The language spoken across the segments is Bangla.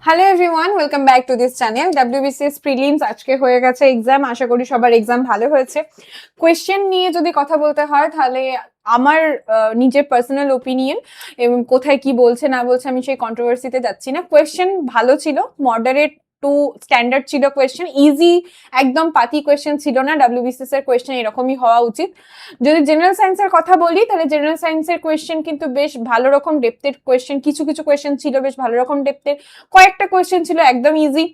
Hello everyone, welcome back to this channel. WBCS prelims আজকে হয়ে গেছে এক্সাম। আশা করি সবার এক্সাম ভালো হয়েছে। কোয়েশ্চেন নিয়ে যদি কথা বলতে হয় তাহলে আমার নিজের পার্সোনাল ওপিনিয়ন এবং কোথায় কি বলছে না বলছে আমি সেই কন্ট্রোভার্সিতে যাচ্ছি না। কোয়েশ্চেন ভালো ছিল, মডারেট টু স্ট্যান্ডার্ড ছিল কোয়েশ্চেন, ইজি একদম পাতি কোয়েশ্চেন ছিল না। WBCS এর কোয়েশ্চেন এরকমই হওয়া উচিত। যদি জেনারেল সায়েন্সের কথা বলি তাহলে জেনারেল সায়েন্সের কোয়েশ্চেন কিন্তু বেশ ভালো রকম ডেপথের কোয়েশ্চেন, কিছু কিছু কোয়েশ্চেন ছিল বেশ ভালো রকম ডেপথের, কয়েকটা কোয়েশ্চেন ছিল একদম ইজি।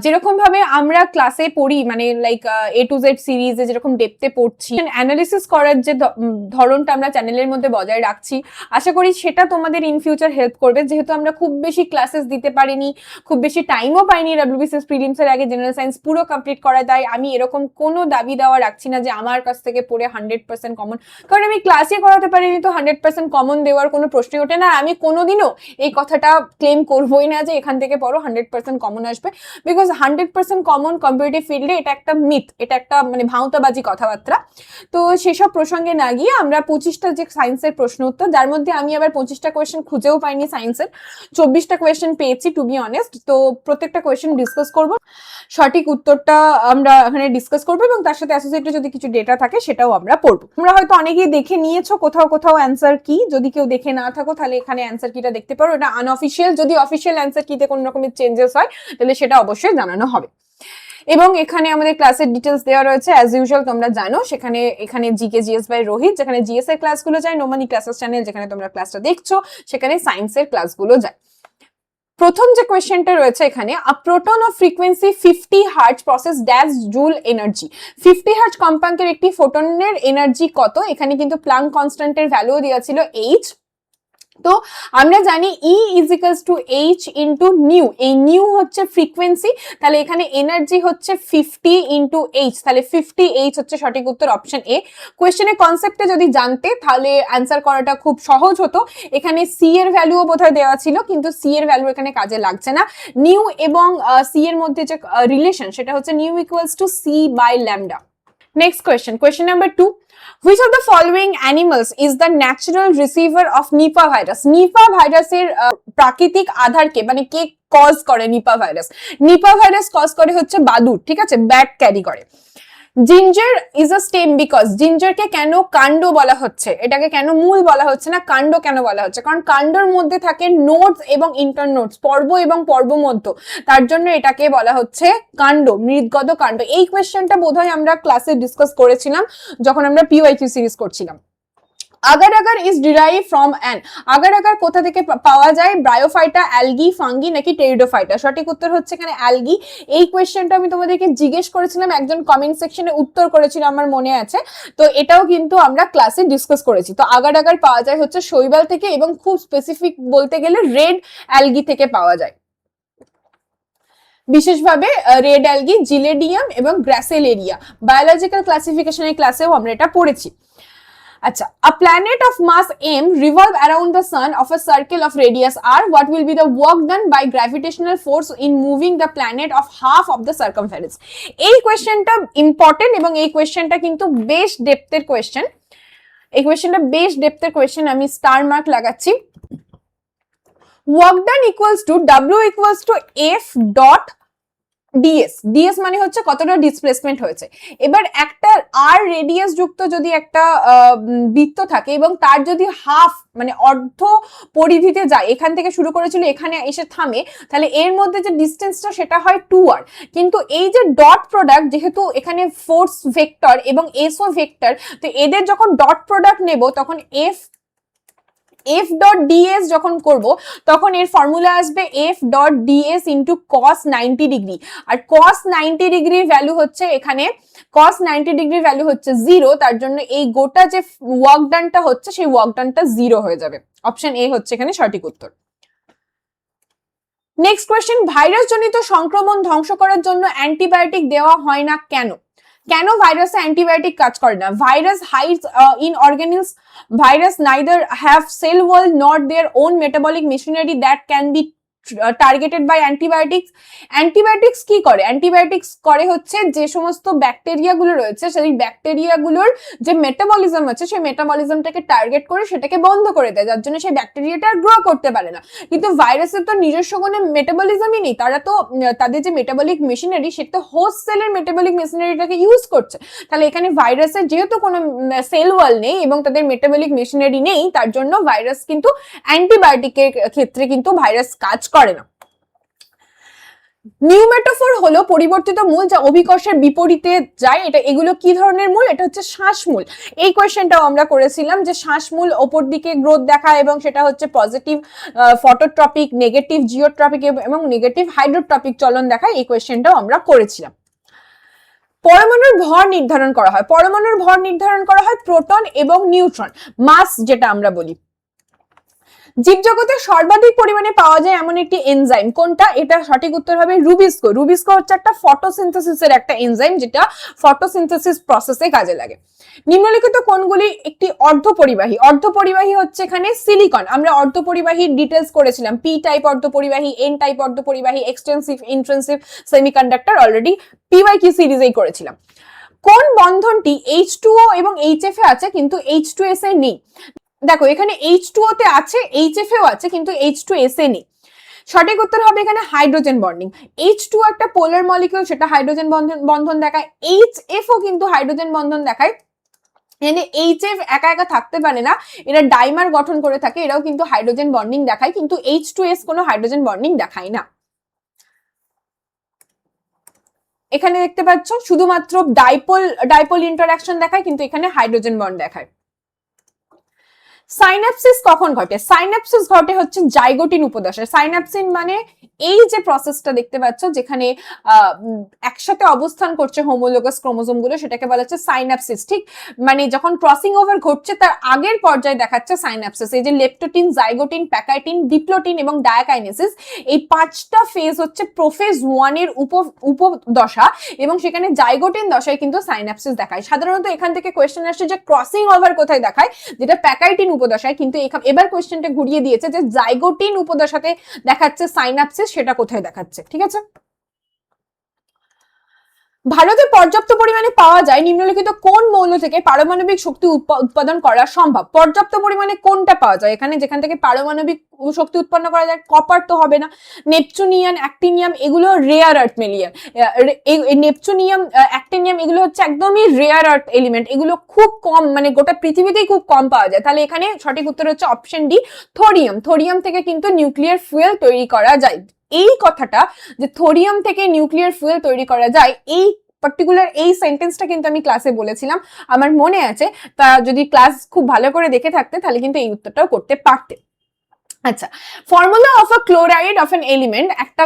যেরকম ভাবে আমরা ক্লাসে পড়ি, মানে লাইক A to Z সিরিজে যেরকম ডেপথে পড়ছি, অ্যানালিসিস করার যে ধরনটা আমরা চ্যানেলের মধ্যে বজায় রাখছি, আশা করি সেটা তোমাদের ইন ফিউচার হেল্প করবে। যেহেতু আমরা খুব বেশি ক্লাসেস দিতে পারিনি, খুব বেশি টাইমও পাইনি WBCS প্রিলিমস এর আগে জেনারেল সায়েন্স পুরো কমপ্লিট করা, তাই আমি এরকম কোনো দাবি দেওয়া রাখছি না যে আমার কাছ থেকে পড়ে 100% কমন, কারণ আমি ক্লাসে করাতে পারিনি তো 100% কমন দেওয়ার কোনো প্রশ্নই ওঠে না। আমি কোনোদিনও এই কথাটা ক্লেম করবোই না যে এখান থেকে পড়ো 100% কমন আসবে, বিকজ 100% কমন কম্পিটিটিভ ফিল্ডে এটা একটা মিথ, এটা একটা মানে ভাঁওতাবাজি কথাবার্তা। তো সেসব প্রসঙ্গে না গিয়ে আমরা 25টা যে সায়েন্সের প্রশ্ন উত্তর, যার মধ্যে আমি আবার 25টা কোয়েশ্চেন খুঁজেও পাইনি সায়েন্সের, 24টা কোয়েশ্চেন পেয়েছি টু বি অনেস্ট। তো প্রত্যেকটা কোয়েশ্চেন ডিসকাস করব, সঠিক উত্তরটা আমরা এখানে ডিসকাস করবো এবং তার সাথে অ্যাসোসিয়েটেড যদি কিছু ডেটা থাকে সেটাও আমরা পড়বো। তোমরা হয়তো অনেকেই দেখে নিয়েছো কোথাও কোথাও অ্যান্সার কি, যদি কেউ দেখে না থাকো তাহলে এখানে অ্যান্সার কিটা দেখতে পারো। এটা আনঅফিসিয়াল, যদি অফিসিয়াল অ্যান্সার কিতে কোনো রকমের চেঞ্জেস হয় তাহলে সেটা অবশ্যই জানানো হবে। এবং এখানে আমাদের ক্লাসের ডিটেলস দেওয়া রয়েছে অ্যাজ ইউজুয়াল, তোমরা জানো। এখানে জিকে জিএস বাই রোহিত, যেখানে জিএস এর ক্লাসগুলো যায়, নোমানি ক্লাসেস চ্যানেল যেখানে তোমরা ক্লাসটা দেখছো সেখানে সায়েন্সের ক্লাসগুলো যায়। প্রথম যে কোয়েশ্চেনটা রয়েছে এখানে, a proton of frequency 50 hertz process dash joule energy. 50 hertz কম্পাঙ্কের একটি ফোটনের এনার্জি কত? এখানে কিন্তু প্লাঙ্ক কনস্ট্যান্টের ভ্যালু দেওয়া ছিল h। তো আমরা জানি E is equals to H into new. এই নিউ হচ্ছে ফ্রিকোয়েন্সি, তাহলে এখানে এনার্জি হচ্ছে 50 ইন্টু H, তাহলে 50H হচ্ছে সঠিক উত্তর, অপশন এ। কোয়েশ্চেনের কনসেপ্টে যদি জানতে তাহলে অ্যান্সার করাটা খুব সহজ হতো। এখানে সি এর ভ্যালুও বোধহয় দেওয়া ছিল, কিন্তু সি এর ভ্যালু এখানে কাজে লাগছে না। নিউ এবং সি এর মধ্যে যে রিলেশন সেটা হচ্ছে nu equals to C by lambda. Next question, question number 2, which of the following animals is the natural receiver of Nipah virus? Nipah ভাইরাসের প্রাকৃতিক আধারকে মানে কে কজ করে Nipah virus? Nipah virus cause করে হচ্ছে বাদুড়, ঠিক আছে, ব্যাট ক্যারি করে। Ginger is a stem because, জিঞ্জারকে কেন কাণ্ড বলা হচ্ছে, এটাকে কেন মূল বলা হচ্ছে না কাণ্ড কেন বলা হচ্ছে? কারণ কাণ্ডর মধ্যে থাকে নোডস এবং ইন্টারনোডস, পর্ব এবং পর্বমধ্য, তার জন্য এটাকে বলা হচ্ছে কাণ্ড, মৃদগত কাণ্ড। এই কোয়েশ্চেনটা বোধহয় আমরা ক্লাসে ডিসকাস করেছিলাম যখন আমরা পিওয়াইকিউ সিরিজ করছিলাম। Agar agar is derive from an, agar agar কোথা থেকে পাওয়া যায়? ব্রায়োফাইটা, অ্যালগি, ফাঙ্গি নাকি টেরিডোফাইটা? সঠিক উত্তর হচ্ছে এখানে অ্যালগি। এই কোয়েশ্চেনটা আমি তোমাদেরকে জিজ্ঞেস করেছিলাম, একজন কমেন্ট সেকশনে উত্তর করেছিল আমার মনে আছে, তো এটাও কিন্তু আমরা ক্লাসে ডিসকাস করেছি। তো আগার আগার পাওয়া যায় হচ্ছে শৈবাল থেকে, এবং খুব স্পেসিফিক বলতে গেলে রেড অ্যালগি থেকে পাওয়া যায়, বিশেষভাবে রেড অ্যালগি, জিলেডিয়াম এবং গ্রাসেলেরিয়া। বায়োলজিক্যাল ক্লাসিফিকেশনের ক্লাসেও আমরা এটা পড়েছি। আচ্ছা, a planet of mass m revolve around the sun of a circle of radius r. What will be the work done by gravitational force in moving the planet of half of the circumference? এই কোয়েশ্চেনটা ইম্পর্টেন্ট এবং এই কোয়েশ্চেনটা কিন্তু বেশ ডেপথের কোয়েশ্চেন। এই কোয়েশ্চেনটা বেশ ডেপথের কোয়েশ্চেন, আমি স্টার মার্ক লাগাচ্ছি। work done equals to w equals to f dot ds, ds মানে হচ্ছে কতটা ডিসপ্লেসমেন্ট হয়েছে। এবার একটা আর রেডিয়াস যুক্ত যদি একটা বৃত্ত থাকে এবং তার যদি হাফ মানে অর্ধ পরিধিতে যায়, এখান থেকে শুরু করেছিল এখানে এসে থামে, তাহলে এর মধ্যে যে ডিস্টেন্সটা সেটা হয় 2r। কিন্তু এই যে ডট প্রোডাক্ট, যেহেতু এখানে ফোর্স ভেক্টর এবং এসও ভেক্টর, তো এদের যখন ডট প্রোডাক্ট নেব তখন f ডট ds যখন করব তখন এর ফর্মুলা আসবে f dot ds into cos 90 degree. আর cos 90 ডিগ্রির ভ্যালু হচ্ছে এখানে, cos 90 ডিগ্রির ভ্যালু হচ্ছে 0, তার জন্য এই গোটা যে ওয়ার্ক ডানটা হচ্ছে সেই ওয়ার্ক ডানটা 0 হয়ে যাবে। অপশন এ হচ্ছে এখানে সঠিক উত্তর। নেক্সট কোয়েশ্চেন, ভাইরাস জনিত সংক্রমণ ধ্বংস করার জন্য অ্যান্টিবায়োটিক দেওয়া হয় না কেন? কেন ভাইরাসে অ্যান্টিবায়োটিক কাজ করে না? Virus hides in organelles, virus neither have cell wall not their own metabolic machinery that can be targeted by antibiotics. Antibiotics কি করে? অ্যান্টিবায়োটিক্স করে হচ্ছে যে সমস্ত ব্যাকটেরিয়া গুলো রয়েছে সেই ব্যাকটেরিয়া গুলোর যে মেটাবলিজম আছে সেই মেটাবলিজমটাকে টার্গেট করে সেটাকে বন্ধ করে দেয়, যার জন্য সেই ব্যাকটেরিয়াটা গ্রো করতে পারে না। কিন্তু ভাইরাসের তো নিজস্ব কোনো মেটাবলিজমই নেই, তারা তো তাদের যে মেটাবলিক মেশিনারি সেটা হোস্ট সেলের মেটাবলিক মেশিনারিটাকে ইউজ করছে। তাহলে এখানে ভাইরাসের যেহেতু কোনো সেল ওয়াল নেই এবং তাদের মেটাবলিক মেশিনারি নেই, তার জন্য ভাইরাস কিন্তু অ্যান্টিবায়োটিকের ক্ষেত্রে কিন্তু ভাইরাস কাজ করে না। নিউমেটোফোর হলো পরিবর্তিত মূল যা অভিকর্ষের বিপরীতে যায়। এগুলো কি ধরনের মূল? এটা হচ্ছে শ্বাসমূল। এই কোয়েশ্চেনটাও আমরা করেছিলাম যে শ্বাসমূল ওপর দিকে গ্রোথ দেখায় এবং সেটা হচ্ছে পজিটিভ ফটোট্রপিক, নেগেটিভ জিওট্রপিক এবং নেগেটিভ হাইড্রোট্রপিক চলন দেখায়। এই কোয়েশ্চেনটাও আমরা করেছিলাম। পরমাণুর ভর নির্ধারণ করা হয়। পরমাণুর ভর নির্ধারণ করা হয় প্রোটন এবং নিউট্রন, মাস যেটা আমরা বলি। জীবজগতে সর্বাধিক পরিমাণে পাওয়া যায় এমন একটি এনজাইম কোনটা? এটা সঠিক উত্তর হবে রুবিস্কো। রুবিস্কো হচ্ছে একটা ফটোসিনথেসিসের একটা এনজাইম যেটা ফটোসিনথেসিস প্রসেসে কাজে লাগে। নিম্নলিখিত কোনগুলি একটি অর্ধপরিবাহী? অর্ধপরিবাহী হচ্ছে এখানে সিলিকন। আমরা অর্ধপরিবাহীর ডিটেলস করেছিলাম, পি টাইপ অর্ধপরিবাহী, এন টাইপ অর্ধপরিবাহী, extensive, intensive, semiconductor already PYQ সিরিজেই করেছিলাম। কোন বন্ধনটি H2O এবং HF এ আছে কিন্তু H2S এ নেই? দেখো এখানে H2O তে আছে, HF এও আছে কিন্তু H2S এ নেই। সঠিক উত্তর হবে এখানে হাইড্রোজেন বন্ডিং। H2O একটা পোলার মলিকিউল, সেটা হাইড্রোজেন বন্ধন দেখায়। HF ও কিন্তু হাইড্রোজেন বন্ধন দেখায়। এখানে HF একা একা থাকতে পারে না, এরা ডাইমার গঠন করে থাকে, এরাও কিন্তু হাইড্রোজেন বন্ডিং দেখায়, কিন্তু H2S কোনো হাইড্রোজেন বন্ডিং দেখায় না। এখানে দেখতে পাচ্ছ শুধুমাত্র ডাইপোল ইন্টারঅ্যাকশন দেখায়, কিন্তু এখানে হাইড্রোজেন বন্ড দেখায়। সাইন্যাপসিস কখন ঘটে? সাইন্যাপসিস ঘটে হচ্ছে জাইগোটিন উপদশায়। সাইন্যাপসিন মানে এই যে প্রসেসটা দেখতে পাচ্ছ যেখানে একসাথে অবস্থান করছে হোমোলোগাস ক্রোমোজোম গুলো, সেটাকে বলা হচ্ছে সাইন্যাপসিস। ঠিক মানে যখন ক্রসিং ওভার ঘটছে তার আগের পর্যায়ে দেখাচ্ছে সাইন্যাপসিস। এই যে লেপ্টোটিন, জাইগোটিন, প্যাকাইটিন, ডিপ্লোটিন এবং ডায়াকাইনেসিস, এই পাঁচটা ফেজ হচ্ছে প্রোফেজ 1 এর উপদশা এবং সেখানে জাইগোটিন দশায় কিন্তু সাইন্যাপসিস দেখায়। সাধারণত এখান থেকে কোয়েশ্চেন আসছে যে ক্রসিং ওভার কোথায় দেখায়, যেটা প্যাকাইটিন উপদশায়, কিন্তু এবার কোয়েশ্চেনটা ঘুরিয়ে দিয়েছে যে জাইগোটিন উপদশাতে দেখাচ্ছে সাইন্যাপসিস, সেটা কোথায় দেখাচ্ছে। ঠিক আছে, ভারতে পর্যাপ্ত পরিমাণে পাওয়া যায় নিম্নলিখিত কোন মৌল থেকে পারমাণবিক শক্তি উৎপাদন করা সম্ভব? পর্যাপ্ত পরিমাণে কোনটা পাওয়া যায় এখানে যেখান থেকে পারমাণবিক শক্তি উৎপন্ন করা যায়? কপার তো হবে না, নেপচুনিয়াম, অ্যাক্টিনিয়াম এগুলো রেয়ার আর্থ মেলিয়ার। নেপচুনিয়াম, অ্যাক্টিনিয়াম এগুলো হচ্ছে একদমই রেয়ার আর্থ এলিমেন্ট, এগুলো খুব কম, মানে গোটা পৃথিবীতেই খুব কম পাওয়া যায়। তাহলে এখানে সঠিক উত্তর হচ্ছে অপশন ডি, থোরিয়াম। থোরিয়াম থেকে কিন্তু নিউক্লিয়ার ফুয়েল তৈরি করা যায়। এই কথাটা যে থোরিয়াম থেকে নিউক্লিয়ার ফুয়েল তৈরি করা যায়, এই পার্টিকুলার এই সেন্টেন্সটা কিন্তু আমি ক্লাসে বলেছিলাম, আমার মনে আছে। তা যদি ক্লাস খুব ভালো করে দেখে থাকতে তাহলে কিন্তু এই উত্তরটাও করতে পারতে। আচ্ছা, formula of a chloride of N element. একটা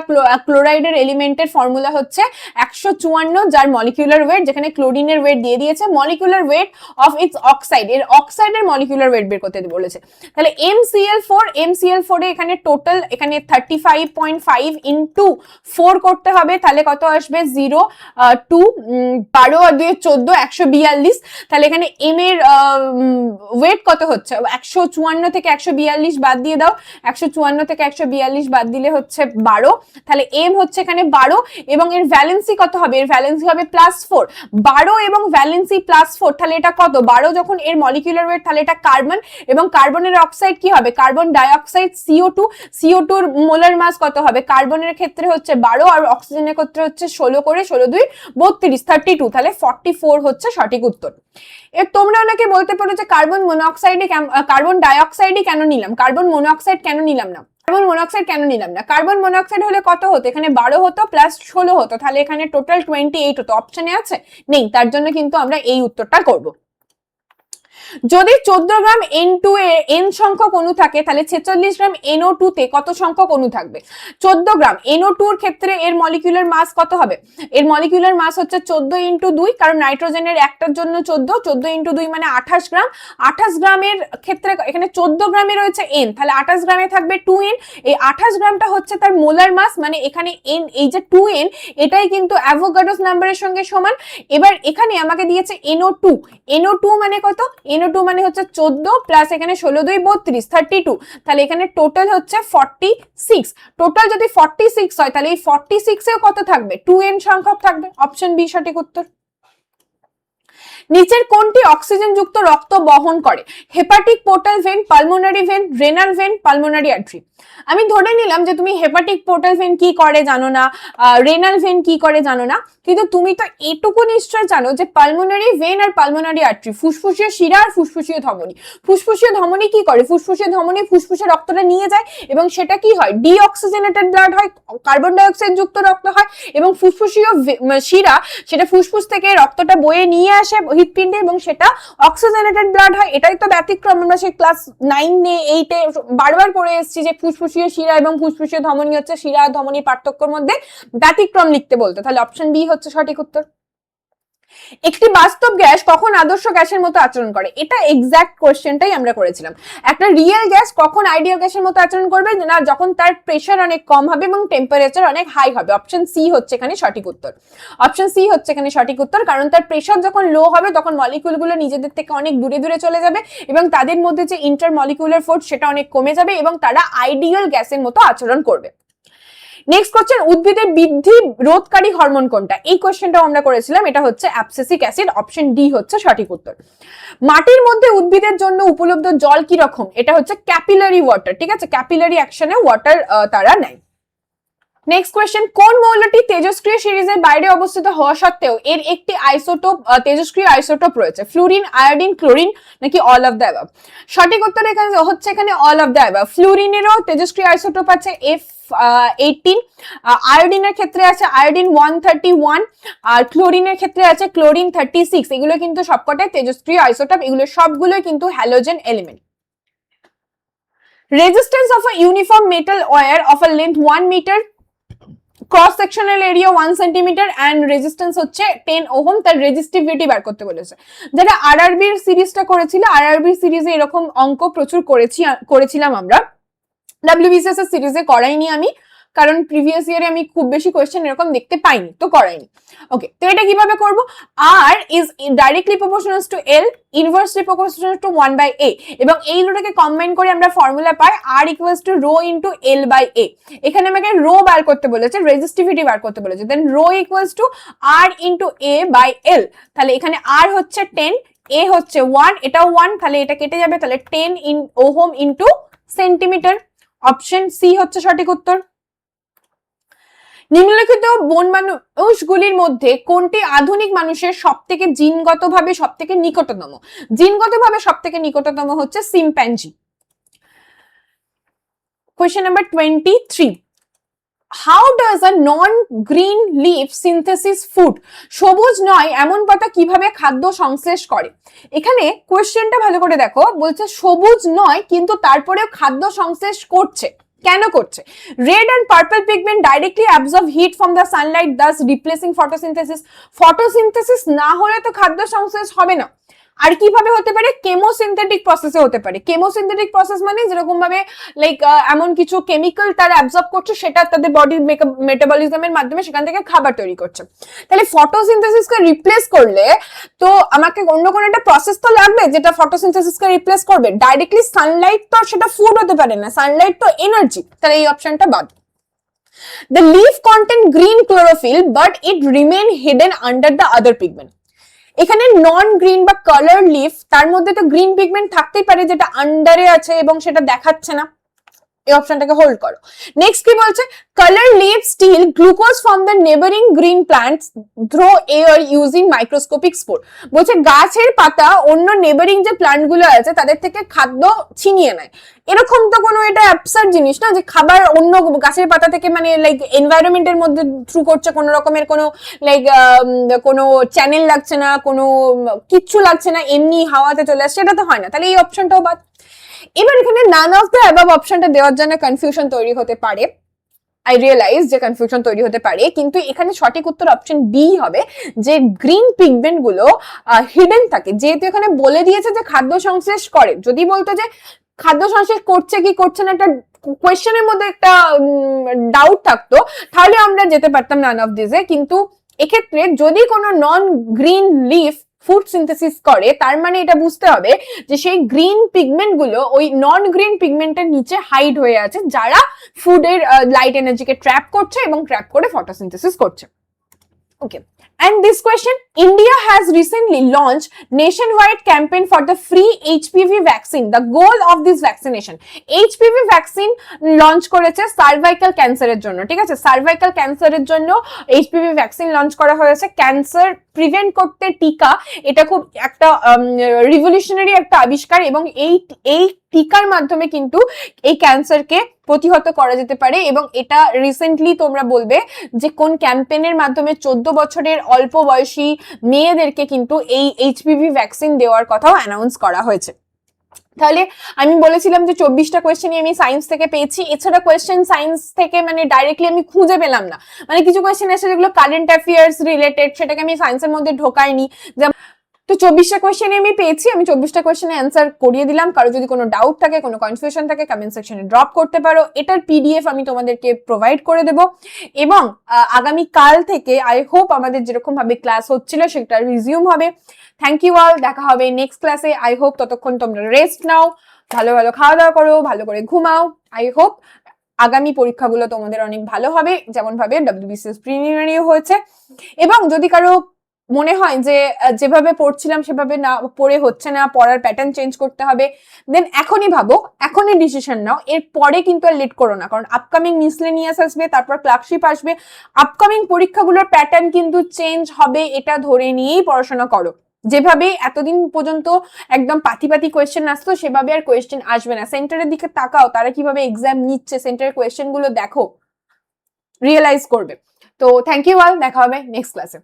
ক্লোরাইডের এলিমেন্টের ফর্মুলা হচ্ছে 154, যার মলিকিউলার ওয়েট, যেখানে ক্লোরিনের ওয়েট দিয়ে দিয়েছে, molecular weight of its oxide, এর অক্সাইডের মলিকিউলার ওয়েট বের করতে বলেছে। তাহলে MCl4 এ এখানে টোটাল এখানে 35.5 ইনটু 4 করতে হবে, তাহলে কত আসবে? 0 2 12 আর 2 14, 142। তাহলে এখানে M এর ওয়েট কত হচ্ছে? 154 থেকে 142 বাদ দিয়ে দাও, 154 থেকে 142 বাদ দিলে হচ্ছে 12, তাহলে M হচ্ছে এখানে 12 এবং এর ভ্যালেন্সি কত হবে? এর ভ্যালেন্সি হবে +4। 12 এবং ভ্যালেন্সি +4, তাহলে এটা কত? 12 যখন এর মলিকিউলার ওয়েট, তাহলে এটা কার্বন, এবং কার্বনের অক্সাইড কি হবে? Carbon dioxide, CO2। CO2 এর মোলার মাস কত হবে? কার্বনের ক্ষেত্রে হচ্ছে 12 আর অক্সিজেনের ক্ষেত্রে হচ্ছে 16 করে, 16 2 32, 32, তাহলে 44 হচ্ছে সঠিক উত্তর। এর তোমরা অনেকে বলতে পারো যে কার্বন ডাইঅক্সাইডই কেন নিলাম, কার্বন মনোঅক্সাইড কেন নিলাম না? কার্বন মনোঅক্সাইড হলে কত হতো? এখানে 12 হতো প্লাস 16 হতো, তাহলে এখানে টোটাল 28 হতো। অপশনে আছে? নেই, তার জন্য কিন্তু আমরা এই উত্তরটা করব। যদি 14 গ্রাম N2 এ N সংখ্যক অণু থাকে তাহলে 46 গ্রাম NO2 তে কত সংখ্যক অণু থাকবে? 14 গ্রাম NO2 এর ক্ষেত্রে এর মলিকিউলার মাস কত হবে? এর মলিকিউলার মাস হচ্ছে 14 ইনটু 2, কারণ নাইট্রোজেনের একটার জন্য 14 ইনটু 2 মানে 28 গ্রাম। 28 গ্রামের ক্ষেত্রে এখানে 14 গ্রামে রয়েছে N, তাহলে 28 গ্রামে থাকবে 2N। এই 28 গ্রামটা হচ্ছে তার মোলার মাস, মানে এখানে N, এই যে 2N এটাই কিন্তু অ্যাভোগাড্রোস নাম্বারের সঙ্গে সমান। এবার এখানে আমাকে দিয়েছে NO2 মানে কত? NO2 মানে হচ্ছে 14 প্লাস এখানে 16 2 32 32, তাহলে এখানে টোটাল হচ্ছে 46। টোটাল যদি 46 হয় তাহলে এই 46 এও কত থাকবে, 2n সংখ্যক থাকবে। অপশন বি সঠিক উত্তর। নিচের কোনটি অক্সিজেন যুক্ত রক্ত বহন করে? Hepatic portal vein, pulmonary vein, renal vein, pulmonary artery. আমি ধরে নিলাম যে তুমি হেপাটিক পোর্টাল ভেন কি করে জানো না, রেনাল ভেন কি করে জানো না, কিন্তু তুমি তো এটুকু নিশ্চয় জানো যে পালমোনারি ভেন আর পালমোনারি আর্টারি, ফুসফুসীয় শিরা আর ফুসফুসীয় ধমনী। ফুসফুসীয় ধমনী কি করে? ফুসফুসীয় ধমনী ফুসফুসে রক্তটা নিয়ে যায় এবং সেটা কি হয়, ডিঅক্সিজেনেটেড ব্লাড হয়, কার্বন ডাই অক্সাইড যুক্ত রক্ত হয়, এবং ফুসফুসীয় শিরা সেটা ফুসফুস থেকে রক্তটা বয়ে নিয়ে আসে হৃৎপিণ্ডে এবং সেটা অক্সিজেনেটেড ব্লাড হয়। এটাই তো ব্যতিক্রম, আমরা সেই ক্লাস 9 এ 8 এ বারবার পড়ে এসেছি যে ফুসফুসীয় শিরা এবং ফুসফুসীয় ধমনী হচ্ছে শিরা আর ধমনীর পার্থক্যের মধ্যে ব্যতিক্রম লিখতে বলতো। তাহলে অপশন বি হচ্ছে সঠিক উত্তর। একটি বাস্তব গ্যাস কখন আদর্শ গ্যাসের মতো আচরণ করে? এটা এক্সাক্ট কোশ্চেনটাই আমরা করেছিলাম। একটা রিয়েল গ্যাস কখন আইডিয়াল গ্যাসের মতো আচরণ করবে? না, যখন তার প্রেসার অনেক কম হবে এবং টেম্পারেচার অনেক হাই হবে। অপশন সি হচ্ছে এখানে সঠিক উত্তর। অপশন সি হচ্ছে এখানে সঠিক উত্তর, কারণ তার প্রেসার যখন লো হবে তখন মলিকিউলগুলো নিজেদের থেকে অনেক দূরে দূরে চলে যাবে এবং তাদের মধ্যে যে ইন্টার মলিকিউলার ফোর্স সেটা অনেক কমে যাবে এবং তারা আইডিয়াল গ্যাসের মতো আচরণ করবে। নেক্সট কোশ্চেন, উদ্ভিদের বৃদ্ধি রোধকারী হরমোন কোনটা? এই কোশ্চেনটাও আমরা করেছিলাম, এটা হচ্ছে অ্যাবসিসিক অ্যাসিড। অপশন ডি হচ্ছে সঠিক উত্তর। মাটির মধ্যে উদ্ভিদের জন্য উপলব্ধ জল কি রকম? এটা হচ্ছে ক্যাপিলারি ওয়াটার, ঠিক আছে, ক্যাপিলারি অ্যাকশনে ওয়াটার তারা নেয়। নেক্সট কোয়েশ্চেন, কোন মৌলটি তেজস্ক্রিয় সিরিজের বাইরে অবস্থিত হওয়া সত্ত্বেও এর একটি আইসোটোপ তেজস্ক্রিয় আইসোটোপ রয়েছে? ফ্লুরিন, আয়োডিন, ক্লোরিন নাকি অল অফ দ্য অ্যাবাভ? সঠিক উত্তর এখানে হচ্ছে এখানে অল অফ দ্য অ্যাবাভ। ফ্লুরিনেরও তেজস্ক্রিয় আইসোটোপ আছে F18, আয়োডিনের ক্ষেত্রে আছে আয়োডিন 131, আর ক্লোরিনের ক্ষেত্রে আছে ক্লোরিন 36। এগুলো কিন্তু সবকটাই তেজস্ক্রিয় আইসোটোপ, এগুলো সবগুলোই কিন্তু halogen element. Resistance of a uniform metal wire of a length 1 meter, cross sectional area 1 centimetre and resistance হচ্ছে 10 ওহম, তার রেজিস্টিভিটি বার করতে বলেছে। যারা আরআরবি এর সিরিজটা করেছিল, আরআরবি সিরিজে এরকম অঙ্ক প্রচুর করেছিলাম আমরা। WBCS এর সিরিজে করাইনি আমি, কারণ প্রিভিয়াস ইয়ারে আমি খুব বেশি কোয়েশ্চেন এরকম দেখতে পাইনি, তো করাইনি। ওকে, তো এটা কিভাবে করব? R is directly proportional to L, inversely proportional to 1/A, এবং এই দুটোকে কম্বাইন করে আমরা formula pi R equals to rho into L/A। এখানে আমাকে রো বার করতে বলেছে, রেজিস্টিভিটি বার করতে বলেছে, দেন rho equals to R into A/L। তাহলে এখানে R হচ্ছে 10, A হচ্ছে 1, এটাও 1, তাহলে এটা কেটে যাবে, তাহলে 10 ohm into centimetre. Option C হচ্ছে সঠিক উত্তর। নিম্নলিখিত বন মানুষগুলির মধ্যে কোনটি আধুনিক মানুষের সবথেকে জিনগতভাবে সবথেকে নিকটতম? জিনগতভাবে সবথেকে নিকটতম হচ্ছে chimpanzee. Question number 23, how does a non green leaf synthesis food? সবুজ নয় এমন পাতা কিভাবে খাদ্য সংশ্লেষ করে? এখানে কোয়েশ্চেনটা ভালো করে দেখো, বলছে সবুজ নয় কিন্তু তারপরেও খাদ্য সংশ্লেষ করছে। কেন করছে? Red and purple pigment directly absorb heat from the sunlight, thus replacing photosynthesis. Photosynthesis না হলে তো খাদ্য সংশ্লেষ হবে না। আর কিভাবে হতে পারে? কেমোসিনথেটিক প্রসেসে হতে পারে। কেমোসিনথেটিক প্রসেস মানে যেরকম ভাবে লাইক এমন কিছু কেমিক্যাল তারা অ্যাবজর্ব করছে, সেটা তাদের বডির মেটাবলিজমের মাধ্যমে সেখান থেকে খাবার তৈরি করছে। তাহলে ফটোসিনথেসিসকে রিপ্লেস করলে তো আমাকে অন্য কোনো একটা প্রসেস তো লাগবে যেটা ফটোসিনথেসিসকে রিপ্লেস করবে। ডাইরেক্টলি সানলাইট তো সেটা ফুড হতে পারে না, সানলাইট তো এনার্জি, তাহলে এই অপশনটা বাদ। The leaf contain green chlorophyll but it remain hidden under the other pigment. এখানে নন গ্রিন বা কালার লিফ, তার মধ্যে তো গ্রিন পিগমেন্ট থাকতেই পারে যেটা আন্ডারে আছে এবং সেটা দেখাচ্ছে না, এই অপশনটাকে হোল্ড করো। নেক্সট কি বলছে? Colour live steal glucose from the neighbouring green plants through air using microscopic spore. বলছে গাছের পাতা অন্য নেবারিং যে প্ল্যান্ট গুলো আছে তাদের থেকে খাদ্য ছিনিয়ে নেয়। এরকম তো কোনো এটা অ্যাবসার্ড জিনিস না যে খাবার অন্য গাছের পাতা থেকে মানে লাইক এনভায়রনমেন্টের মধ্যে থ্রু করছে, কোনো রকমের কোনো লাইক কোনো চ্যানেল লাগছে না, কোনো কিচ্ছু লাগছে না, এমনি হাওয়াতে চলে আসছে, সেটা তো হয় না। তাহলে এই অপশনটাও বাদ। এবার এখানে নান অফ দ্য অ্যাবাভ অপশনটা দেওয়ার জন্য কনফিউশন তৈরি হতে পারে, আই রিয়েলাইজ যে কনফিউশন তৈরি হতে পারে, কিন্তু এখানে সঠিক উত্তর অপশন বি হবে, যে গ্রিন পিগমেন্ট গুলো হিডেন থাকে। যেহেতু এখানে বলে দিয়েছে যে খাদ্য সংশ্লেষ করে, যদি বলতো যে খাদ্য সংশ্লেষ করছে কি করছে না একটা কোয়েশ্চেনের মধ্যে একটা ডাউট থাকতো, তাহলে আমরা যেতে পারতাম নান অফ দিসে। কিন্তু এক্ষেত্রে যদি কোনো নন গ্রিন লিফ ফুড সিনথেসিস করে, তার মানে এটা বুঝতে হবে যে সেই গ্রিন পিগমেন্ট গুলো ওই নন গ্রিন পিগমেন্টের নিচে হাইড হয়ে আছে, যারা ফুডের লাইট এনার্জিকে ট্র্যাপ করছে এবং ট্র্যাপ করে ফটোসিনথেসিস করছে। Okay. And this question, India has recently launched nationwide campaign for the free HPV vaccine. The goal of this vaccination, HPV vaccine launch করেছে সার্ভাইকাল ক্যান্সারের জন্য, ঠিক আছে? সার্ভাইকাল ক্যান্সারের জন্য HPV ভ্যাকসিন লঞ্চ করা হয়েছে। ক্যান্সার প্রিভেন্ট করতে টিকা, এটা খুব একটা রিভলিউশনারি একটা আবিষ্কার, এবং এই টিকার মাধ্যমে কিন্তু এই ক্যান্সারকে প্রতিহত করা যেতে পারে। এবং এটা রিসেন্টলি তোমরা বলবে যে কোন ক্যাম্পেইনের মাধ্যমে 14 বছরের অল্প বয়সী মেয়েদেরকে কিন্তু এই এইচপিভি ভ্যাকসিন দেওয়ার কথাও অ্যানাউন্স করা হয়েছে। তাহলে আমি বলেছিলাম যে 24টা কোয়েশ্চেনই আমি সায়েন্স থেকে পেয়েছি, এছাড়া কোয়েশ্চেন সায়েন্স থেকে মানে ডাইরেক্টলি আমি খুঁজে পেলাম না। মানে কিছু কোয়েশ্চেন আছে যেগুলো কারেন্ট অ্যাফেয়ার্স রিলেটেড, সেটাকে আমি সায়েন্সের মধ্যে ঢোকাইনি। তো 24টা কোয়েশ্চেন আমি পেয়েছি, আমি 24টা কোয়েশ্চেনের অ্যান্সার করিয়ে দিলাম। কারো যদি কোনো ডাউট থাকে, কোনো কনফিউশন থাকে, কমেন্ট সেকশনে ড্রপ করতে পারো। এটার পিডিএফ আমি তোমাদেরকে প্রোভাইড করে দেব। এবং আগামী কাল থেকে আই হোপ আমাদের যেরকম ভাবে ক্লাস হচ্ছিল সেটা রিজিউম হবে। থ্যাংক ইউ অল, দেখা হবে নেক্সট ক্লাসে। আই হোপ ততক্ষণ তোমরা রেস্ট নাও, ভালো ভালো খাওয়া দাওয়া করো, ভালো করে ঘুমাও। আই হোপ আগামী পরীক্ষাগুলো তোমাদের অনেক ভালো হবে, যেমন ভাবে WBCS প্রিলিমিনারিও হয়েছে। এবং যদি কারো মনে হয় যে যেভাবে পড়ছিলাম সেভাবে না পড়ে হচ্ছে না, পড়ার প্যাটার্ন চেঞ্জ করতে হবে, দেন এখনই ভাবো, এখনই ডিসিশন নাও। এর পরে কিন্তু আর লেট করো না, কারণ আপকামিং মিসলেনিয়াস আসবে, তারপর ক্লার্কশিপ আসবে, আপকামিং পরীক্ষাগুলোর প্যাটার্ন কিন্তু চেঞ্জ হবে, এটা ধরে নিয়েই পড়াশোনা করো। যেভাবে এতদিন পর্যন্ত একদম পাতি পাতি কোয়েশ্চেন আসতো সেভাবে আর কোয়েশ্চেন আসবে না। সেন্টারের দিকে তাকাও, তারা কিভাবে এক্সাম নিচ্ছে, সেন্টারের কোয়েশ্চেন গুলো দেখো, রিয়েলাইজ করবে। তো থ্যাংক ইউ অল, দেখা হবে নেক্সট ক্লাসে।